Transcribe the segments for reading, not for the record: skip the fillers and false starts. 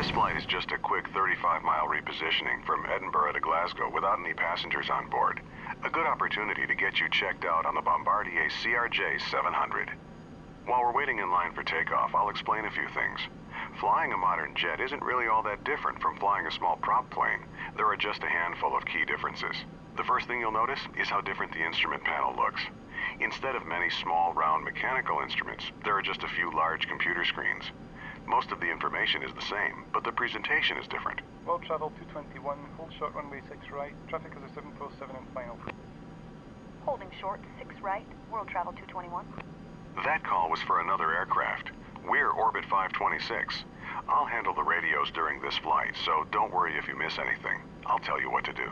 This flight is just a quick 35-mile repositioning from Edinburgh to Glasgow without any passengers on board. A good opportunity to get you checked out on the Bombardier CRJ 700. While we're waiting in line for takeoff, I'll explain a few things. Flying a modern jet isn't really all that different from flying a small prop plane. There are just a handful of key differences. The first thing you'll notice is how different the instrument panel looks. Instead of many small, round mechanical instruments, there are just a few large computer screens. Most of the information is the same, but the presentation is different. World travel 221, hold short runway 6 right, traffic is a 747 and final. Holding short 6 right, world travel 221. That call was for another aircraft. We're Orbit 526. I'll handle the radios during this flight, so don't worry if you miss anything. I'll tell you what to do.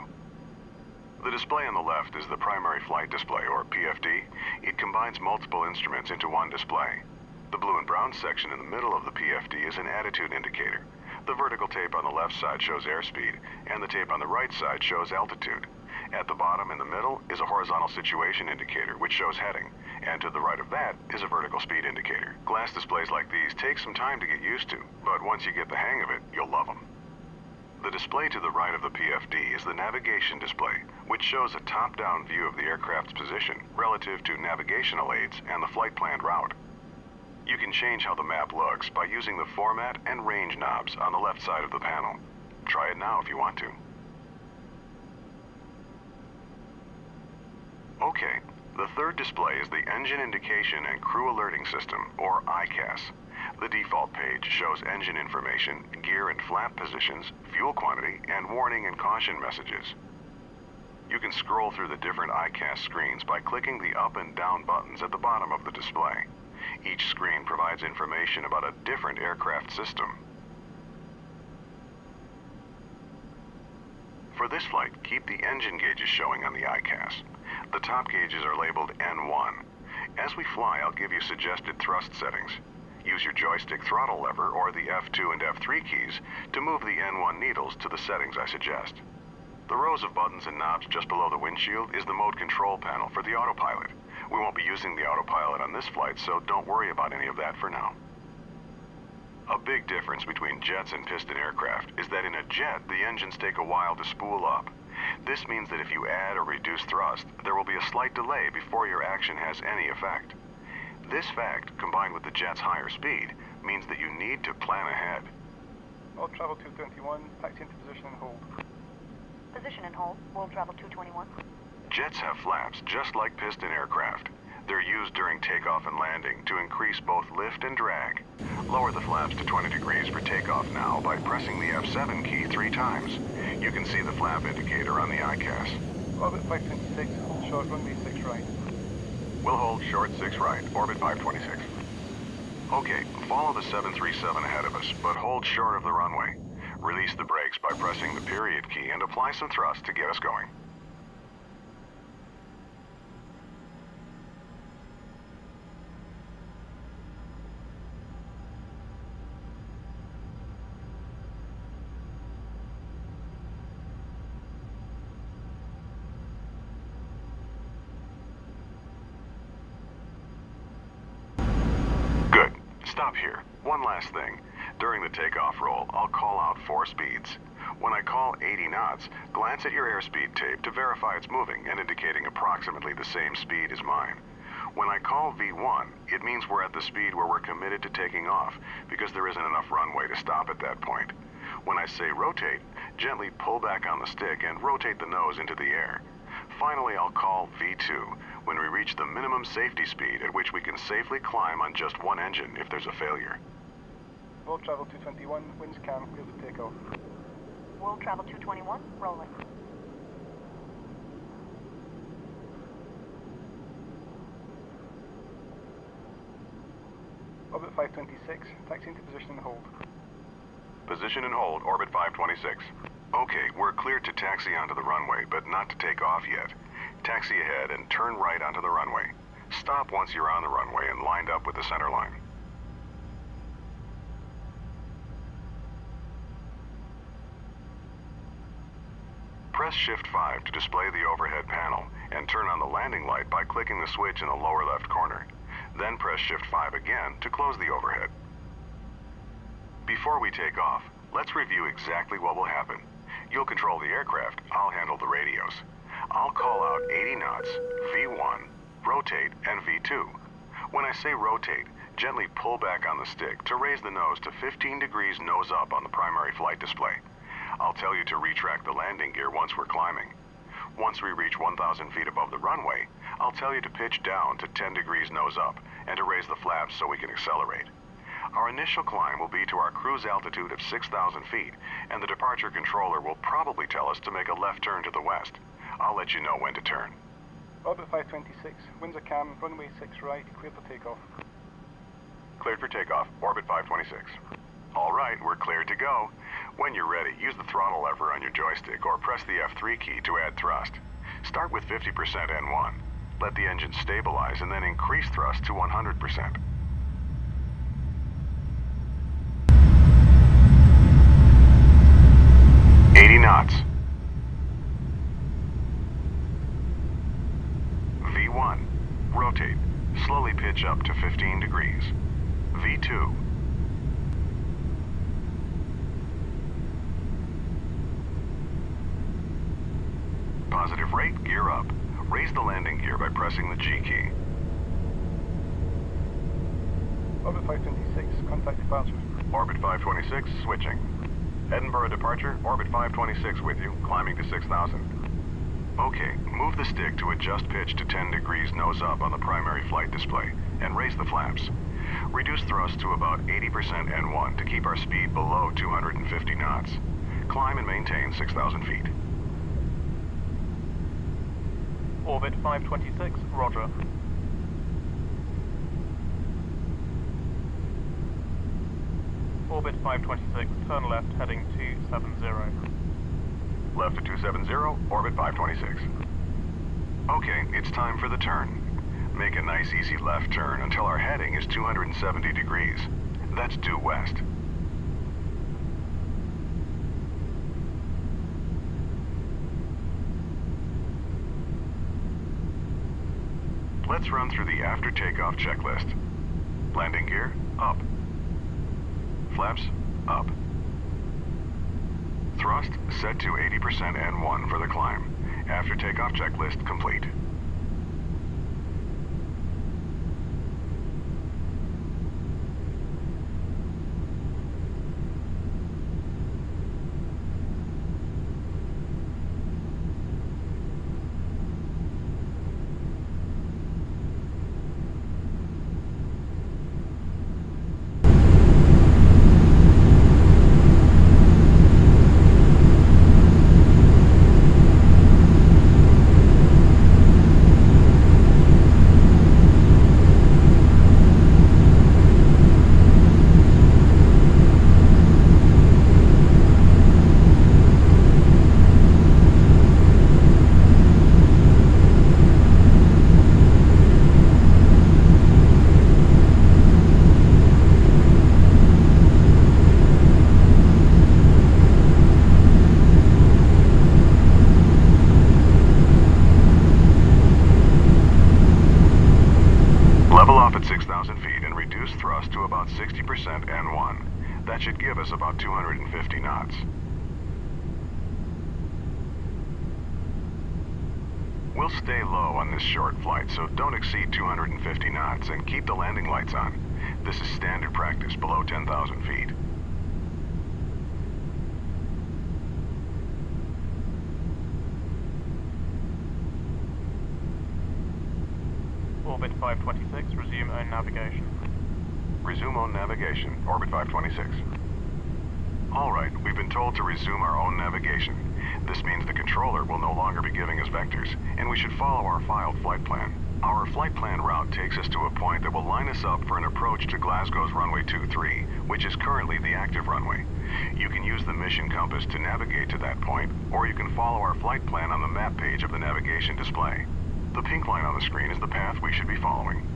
The display on the left is the primary flight display, or PFD. It combines multiple instruments into one display. The blue and brown section in the middle of the PFD is an attitude indicator. The vertical tape on the left side shows airspeed, and the tape on the right side shows altitude. At the bottom in the middle is a horizontal situation indicator, which shows heading, and to the right of that is a vertical speed indicator. Glass displays like these take some time to get used to, but once you get the hang of it, you'll love them. The display to the right of the PFD is the navigation display, which shows a top-down view of the aircraft's position relative to navigational aids and the flight planned route. You can change how the map looks by using the format and range knobs on the left side of the panel. Try it now if you want to. Okay, the third display is the Engine Indication and Crew Alerting System, or ICAS. The default page shows engine information, gear and flap positions, fuel quantity, and warning and caution messages. You can scroll through the different ICAS screens by clicking the up and down buttons at the bottom of the display. Each screen provides information about a different aircraft system. For this flight, keep the engine gauges showing on the ICAS. The top gauges are labeled N1. As we fly, I'll give you suggested thrust settings. Use your joystick throttle lever or the F2 and F3 keys to move the N1 needles to the settings I suggest. The rows of buttons and knobs just below the windshield is the mode control panel for the autopilot. We won't be using the autopilot on this flight, so don't worry about any of that for now. A big difference between jets and piston aircraft is that in a jet, the engines take a while to spool up. This means that if you add or reduce thrust, there will be a slight delay before your action has any effect. This fact, combined with the jet's higher speed, means that you need to plan ahead. World travel 221, taxi into position and hold. Position and hold, world travel 221. Jets have flaps just like piston aircraft. They're used during takeoff and landing to increase both lift and drag. Lower the flaps to 20 degrees for takeoff now by pressing the F7 key 3 times. You can see the flap indicator on the ICAS. Orbit 526, hold short runway 6 right. We'll hold short 6 right, orbit 526. Okay, follow the 737 ahead of us, but hold short of the runway. Release the brakes by pressing the period key and apply some thrust to get us going. Stop here. One last thing. During the takeoff roll, I'll call out 4 speeds. When I call 80 knots, glance at your airspeed tape to verify it's moving and indicating approximately the same speed as mine. When I call V1, it means we're at the speed where we're committed to taking off, because there isn't enough runway to stop at that point. When I say rotate, gently pull back on the stick and rotate the nose into the air. Finally, I'll call V2 when we reach the minimum safety speed at which we can safely climb on just one engine if there's a failure. World travel 221, winds calm, clear to take off. World travel 221, rolling. Orbit 526, taxi into position and hold. Position and hold, orbit 526. Okay, we're cleared to taxi onto the runway, but not to take off yet. Taxi ahead and turn right onto the runway. Stop once you're on the runway and lined up with the center line. Press Shift 5 to display the overhead panel and turn on the landing light by clicking the switch in the lower left corner. Then press Shift 5 again to close the overhead. Before we take off, Let's review exactly what will happen. You'll control the aircraft, I'll handle the radios. I'll call out 80 knots, V1, rotate, and V2. When I say rotate, gently pull back on the stick to raise the nose to 15 degrees nose up on the primary flight display. I'll tell you to retract the landing gear once we're climbing. Once we reach 1,000 feet above the runway, I'll tell you to pitch down to 10 degrees nose up and to raise the flaps so we can accelerate. Our initial climb will be to our cruise altitude of 6,000 feet, and the departure controller will probably tell us to make a left turn to the west. I'll let you know when to turn. Orbit 526, winds are calm, runway 6 right, cleared for takeoff. Cleared for takeoff, orbit 526. All right, we're cleared to go. When you're ready, use the throttle lever on your joystick or press the F3 key to add thrust. Start with 50% N1. Let the engine stabilize and then increase thrust to 100%. Knots. V1. Rotate. Slowly pitch up to 15 degrees. V2. Positive rate, gear up. Raise the landing gear by pressing the G key. Orbit 526, contact departure. Orbit 526, switching. Edinburgh departure, orbit 526 with you, climbing to 6,000. Okay, move the stick to adjust pitch to 10 degrees nose up on the primary flight display, and raise the flaps. Reduce thrust to about 80% N1 to keep our speed below 250 knots. Climb and maintain 6,000 feet. Orbit 526, roger. Orbit 526, turn left, heading 270. Left to 270, orbit 526. Okay, it's time for the turn. Make a nice easy left turn until our heading is 270 degrees. That's due west. Let's run through the after takeoff checklist. Landing gear, up. Flaps, up. Thrust set to 80% N1 for the climb. After takeoff checklist complete. about 60% N1. That should give us about 250 knots. We'll stay low on this short flight, so don't exceed 250 knots and keep the landing lights on. This is standard practice below 10,000 feet. Orbit 526, resume own navigation. Resume own navigation, Orbit 526. All right, we've been told to resume our own navigation. This means the controller will no longer be giving us vectors, and we should follow our filed flight plan. Our flight plan route takes us to a point that will line us up for an approach to Glasgow's runway 23, which is currently the active runway. You can use the mission compass to navigate to that point, or you can follow our flight plan on the map page of the navigation display. The pink line on the screen is the path we should be following.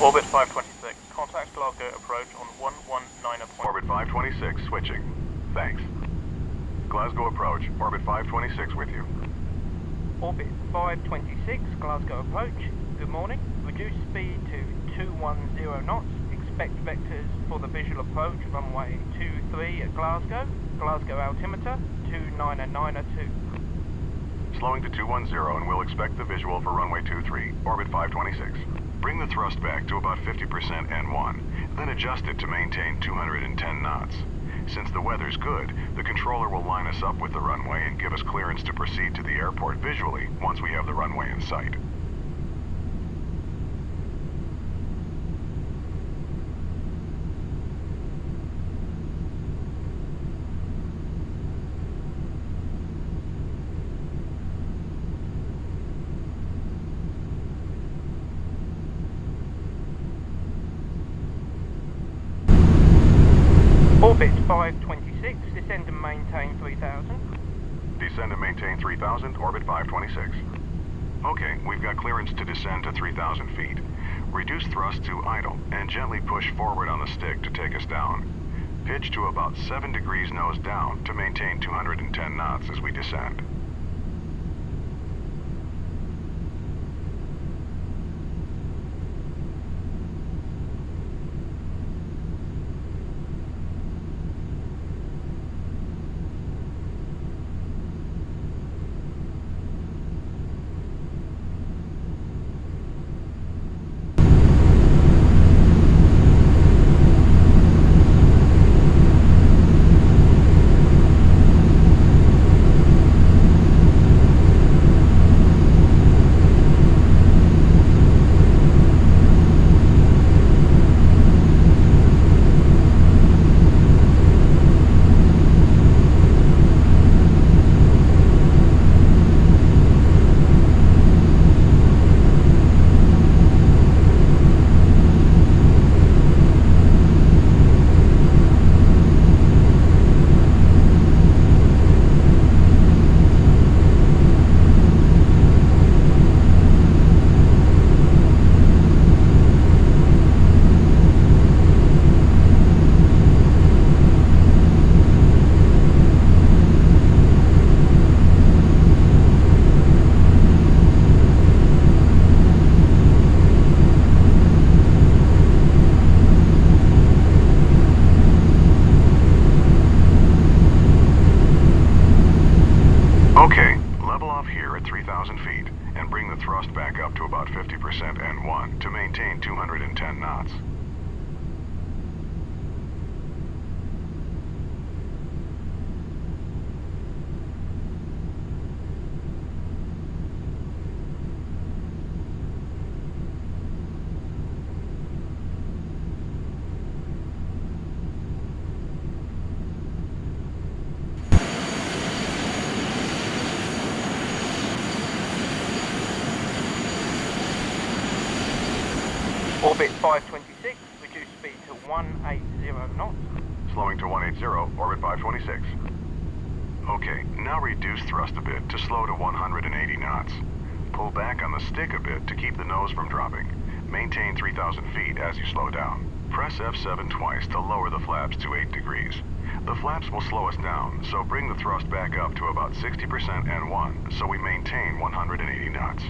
Orbit 526, contact Glasgow approach on 119. Orbit 526, switching. Thanks. Glasgow approach, Orbit 526 with you. Orbit 526, Glasgow approach. Good morning. Reduce speed to 210 knots. Expect vectors for the visual approach, runway 23 at Glasgow. Glasgow altimeter 29902. Slowing to 210 and we'll expect the visual for runway 23, Orbit 526. Bring the thrust back to about 50% N1, then adjust it to maintain 210 knots. Since the weather's good, the controller will line us up with the runway and give us clearance to proceed to the airport visually once we have the runway in sight. Orbit 526, descend and maintain 3000. Descend and maintain 3,000, Orbit 526. Okay, we've got clearance to descend to 3,000 feet. Reduce thrust to idle and gently push forward on the stick to take us down. Pitch to about 7 degrees nose down to maintain 210 knots as we descend. Okay, level off here at 3,000 feet and bring the thrust back up to about 50% N1 to maintain 210 knots. Orbit 526, reduce speed to 180 knots. Slowing to 180, Orbit 526. Okay, now reduce thrust a bit to slow to 180 knots. Pull back on the stick a bit to keep the nose from dropping. Maintain 3,000 feet as you slow down. Press F7 twice to lower the flaps to 8 degrees. The flaps will slow us down, so bring the thrust back up to about 60% N1 so we maintain 180 knots.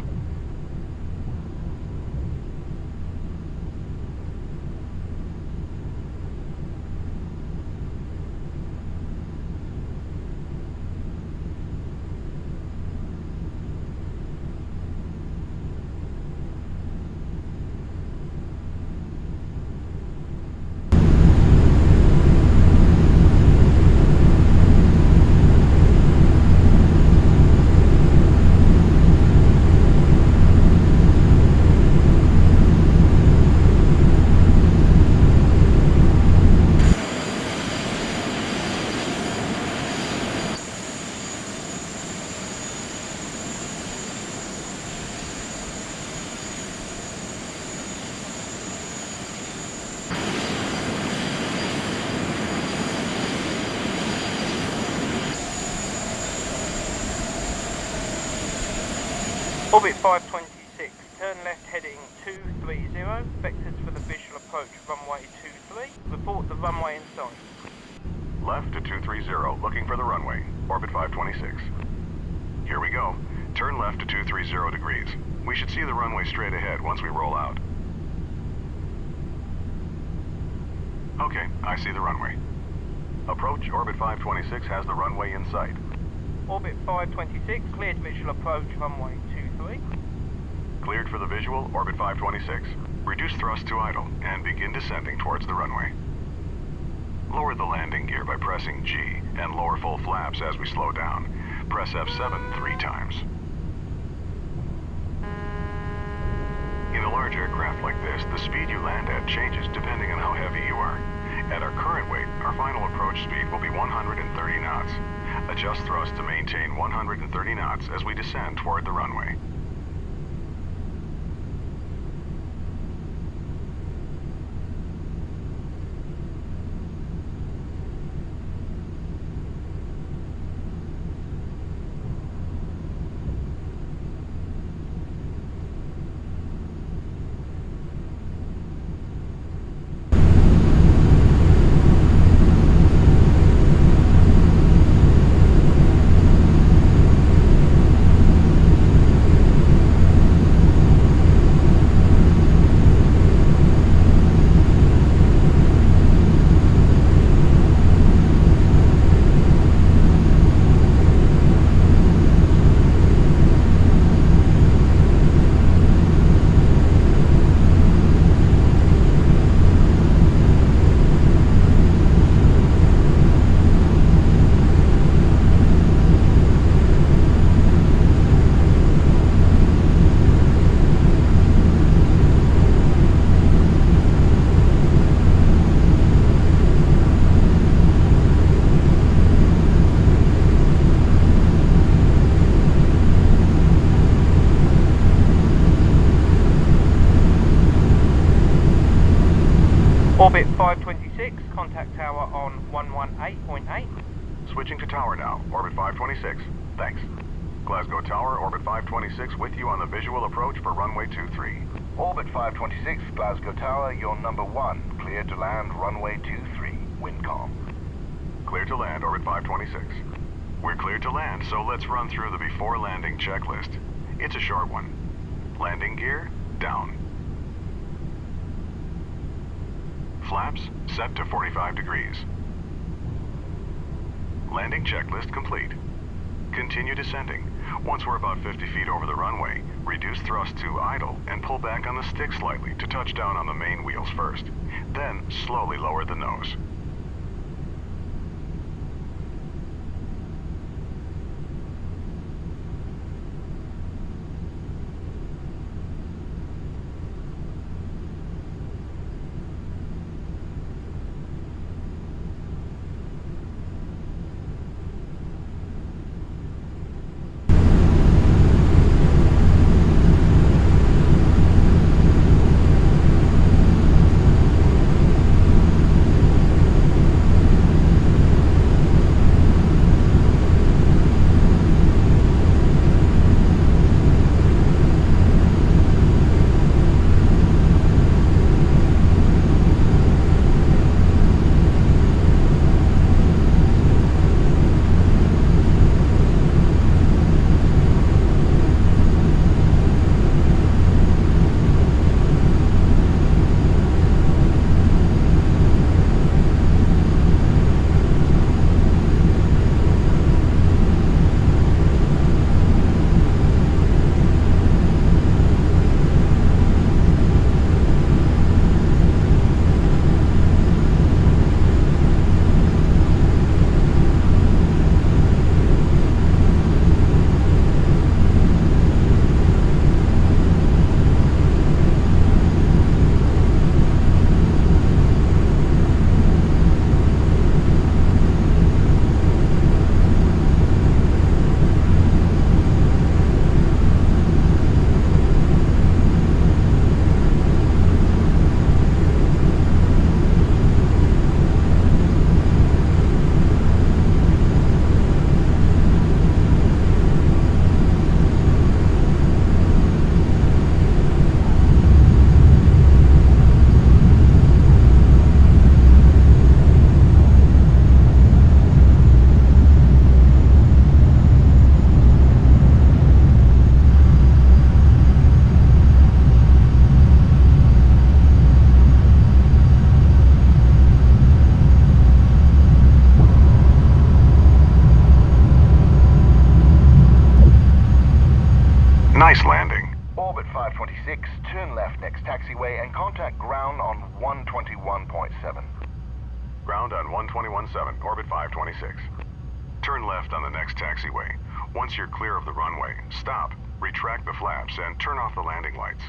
Orbit 526, turn left heading 230, vectors for the visual approach runway 23. Report the runway in sight. Left to 230, looking for the runway, orbit 526. Here we go. Turn left to 230 degrees. We should see the runway straight ahead once we roll out. Okay, I see the runway. Approach, orbit 526 has the runway in sight. Orbit 526, cleared visual approach runway 23. Cleared for the visual, orbit 526. Reduce thrust to idle and begin descending towards the runway. Lower the landing gear by pressing G and lower full flaps as we slow down. Press F7 3 times. In a large aircraft like this, the speed you land at changes depending on how heavy you are. At our current weight, our final approach speed will be 130 knots. Adjust thrust to maintain 130 knots as we descend toward the runway. Orbit 526, contact tower on 118.8. Switching to tower now, orbit 526. Thanks. Glasgow Tower, orbit 526 with you on the visual approach for runway 23. Orbit 526, Glasgow Tower, you're number 1. Cleared to land, runway 23. Wind calm. Clear to land, orbit 526. We're cleared to land, so let's run through the before landing checklist. It's a short one. Landing gear, down. Flaps, set to 45 degrees. Landing checklist complete. Continue descending. Once we're about 50 feet over the runway, reduce thrust to idle and pull back on the stick slightly to touch down on the main wheels first. Then, slowly lower the nose. left next taxiway and contact ground on 121.7. Ground on 121.7, orbit 526. Turn left on the next taxiway. Once you're clear of the runway, stop, retract the flaps, and turn off the landing lights.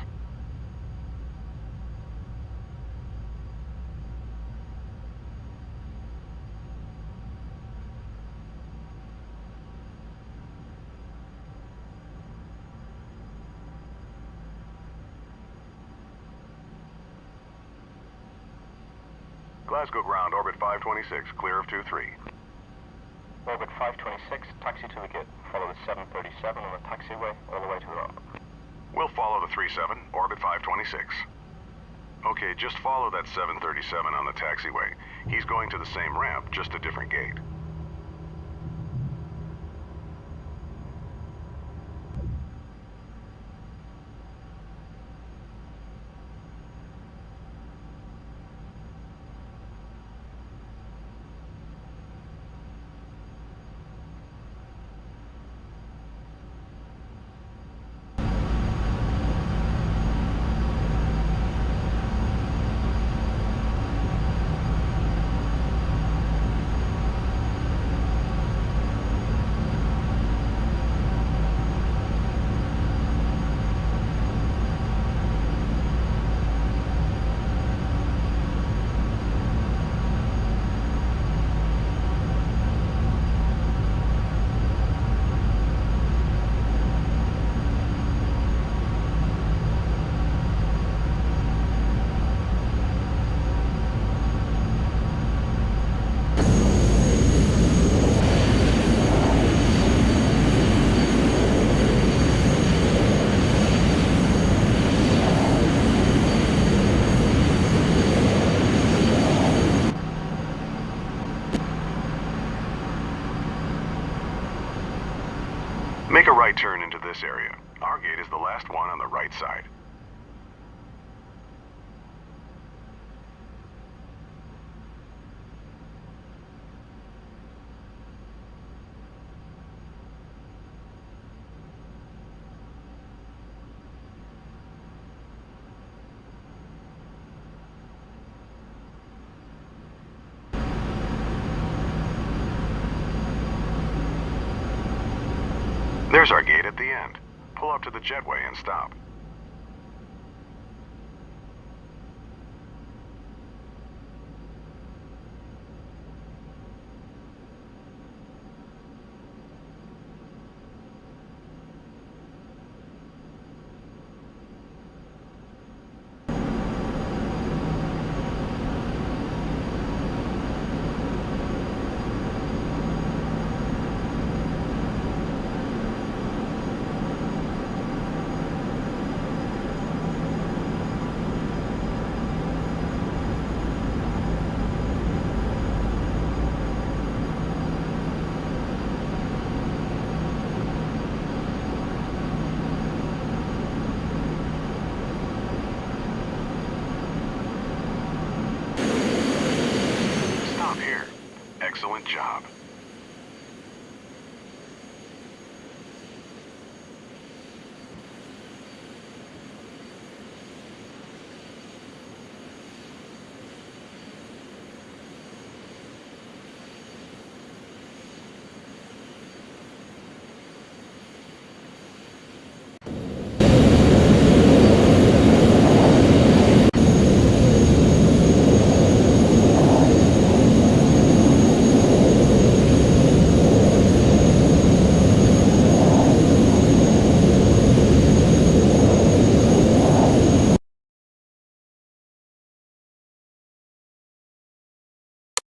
Glasgow ground, orbit 526, clear of 23. Orbit 526, taxi to the gate. Follow the 737 on the taxiway all the way to the ramp. We'll follow the 37, orbit 526. Okay, just follow that 737 on the taxiway. He's going to the same ramp, just a different gate. Make a right turn into this area. Our gate is the last one on the right side. There's our gate at the end. Pull up to the jetway and stop. Excellent job.